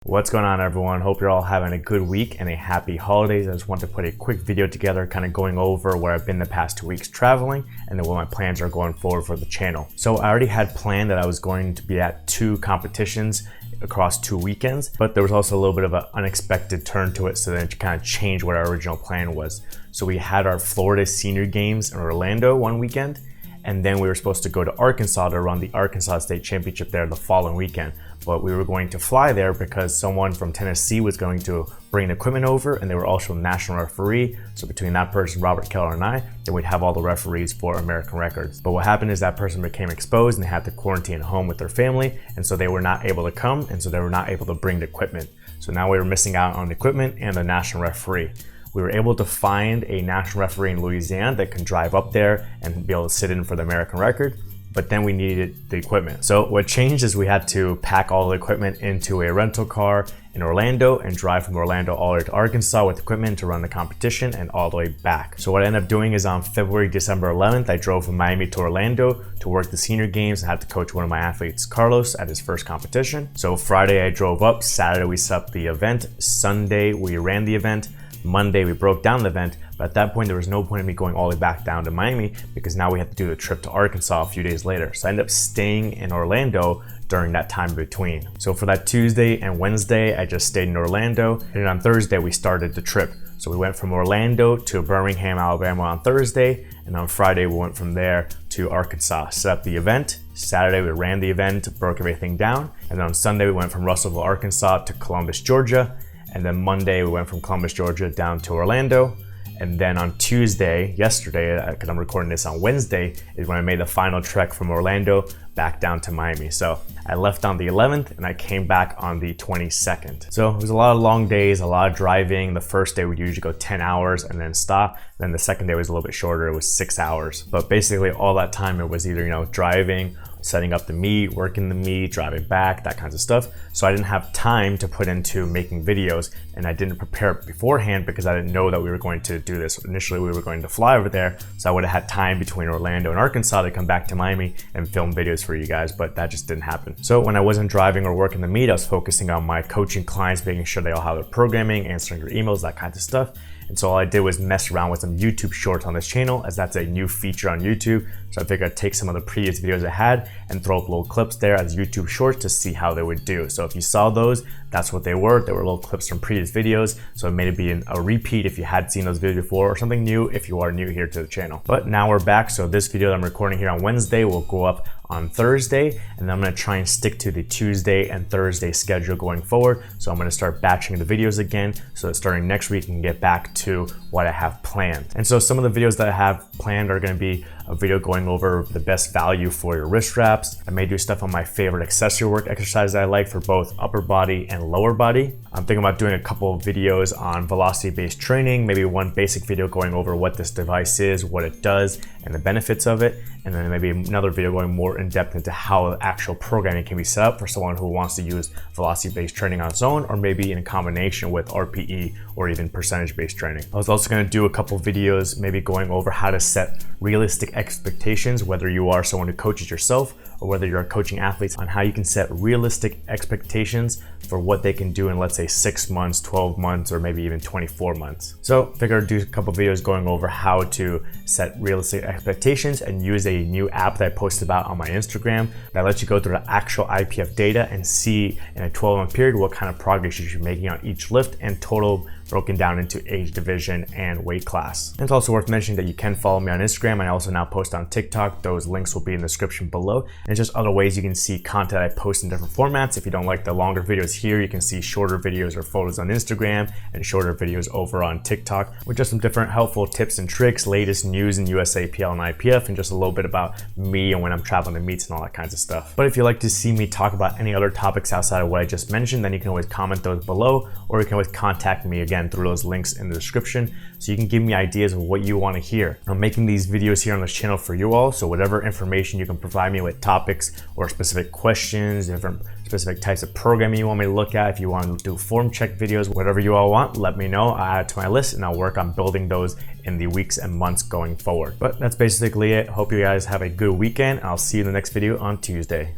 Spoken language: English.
What's going on, everyone? Hope you're all having a good week and a happy holidays. I just want to put a quick video together kind of going over where I've been the past 2 weeks traveling and then what my plans are going forward for the channel. So I already had planned that I was going to be at 2 competitions across 2 weekends, but there was also a little bit of an unexpected turn to it, so then it kind of changed what our original plan was. So we had our Florida Senior Games in Orlando one weekend, and then we were supposed to go to Arkansas to run the Arkansas State Championship there the following weekend. But we were going to fly there because someone from Tennessee was going to bring equipment over, and they were also a national referee. So between that person, Robert Keller, and I, then we'd have all the referees for American records. But what happened is that person became exposed and they had to quarantine at home with their family, and so they were not able to come, and so they were not able to bring the equipment. So now we were missing out on the equipment and the national referee. We were able to find a national referee in Louisiana that can drive up there and be able to sit in for the American record, but then we needed the equipment. So what changed is we had to pack all the equipment into a rental car in Orlando and drive from Orlando all the way to Arkansas with equipment to run the competition and all the way back. So what I ended up doing is on December 11th, I drove from Miami to Orlando to work the senior games and had to coach one of my athletes, Carlos, at his first competition. So Friday I drove up, Saturday we set up the event, Sunday we ran the event, Monday we broke down the event, but at that point there was no point in me going all the way back down to Miami because now we had to do the trip to Arkansas a few days later. So I ended up staying in Orlando during that time between. So for that Tuesday and Wednesday, I just stayed in Orlando, and then on Thursday we started the trip. So we went from Orlando to Birmingham, Alabama on Thursday, and on Friday we went from there to Arkansas, set up the event. Saturday we ran the event, broke everything down, and then on Sunday we went from Russellville, Arkansas to Columbus, Georgia. And then Monday, we went from Columbus, Georgia down to Orlando. And then on Tuesday, yesterday, because I'm recording this on Wednesday, is when I made the final trek from Orlando back down to Miami. So I left on the 11th and I came back on the 22nd. So it was a lot of long days, a lot of driving. The first day we'd usually go 10 hours and then stop. Then the second day was a little bit shorter, it was 6 hours. But basically all that time it was either, driving, setting up the meet, working the meet, driving back, that kinds of stuff. So I didn't have time to put into making videos, and I didn't prepare beforehand because I didn't know that we were going to do this. Initially, we were going to fly over there, so I would have had time between Orlando and Arkansas to come back to Miami and film videos for you guys, but that just didn't happen. So when I wasn't driving or working the meet, I was focusing on my coaching clients, making sure they all have their programming, answering their emails, that kind of stuff. And so all I did was mess around with some YouTube shorts on this channel, as that's a new feature on YouTube. So I figured I'd take some of the previous videos I had and throw up little clips there as YouTube shorts to see how they would do. So if you saw those, that's what they were. They were little clips from previous videos. So it made it be a repeat if you had seen those videos before, or something new if you are new here to the channel. But now we're back. So this video that I'm recording here on Wednesday will go up on Thursday, and then I'm gonna try and stick to the Tuesday and Thursday schedule going forward. So I'm gonna start batching the videos again, so that starting next week I can get back to what I have planned. And so some of the videos that I have planned are gonna be a video going over the best value for your wrist wraps. I may do stuff on my favorite accessory work exercises I like for both upper body and lower body. I'm thinking about doing a couple of videos on velocity-based training, maybe one basic video going over what this device is, what it does, and the benefits of it. And then maybe another video going more in depth into how actual programming can be set up for someone who wants to use velocity-based training on its own, or maybe in combination with RPE or even percentage-based training. I was also going to do a couple videos maybe going over how to set realistic expectations, whether you are someone who coaches yourself or whether you're coaching athletes, on how you can set realistic expectations for what they can do in, let's say, 6 months, 12 months, or maybe even 24 months. So I figured I'd do a couple videos going over how to set realistic expectations and use a new app that I posted about on my Instagram that lets you go through the actual IPF data and see in a 12-month period what kind of progress you should be making on each lift, and total broken down into age division and weight class. And it's also worth mentioning that you can follow me on Instagram, and I also now post on TikTok. Those links will be in the description below. And it's just other ways you can see content I post in different formats. If you don't like the longer videos here, you can see shorter videos or photos on Instagram and shorter videos over on TikTok with just some different helpful tips and tricks, latest news in USAPL and IPF, and just a little bit about me and when I'm traveling to meets and all that kinds of stuff. But if you'd like to see me talk about any other topics outside of what I just mentioned, then you can always comment those below, or you can always contact me again through those links in the description, so you can give me ideas of what you want to hear. I'm making these videos here on this channel for you all, so whatever information you can provide me with topics or specific questions, different specific types of programming you want me to look at, if you want to do form check videos, whatever you all want, let me know. I'll add it to my list and I'll work on building those in the weeks and months going forward. But that's basically it. Hope you guys have a good weekend. I'll see you in the next video on Tuesday.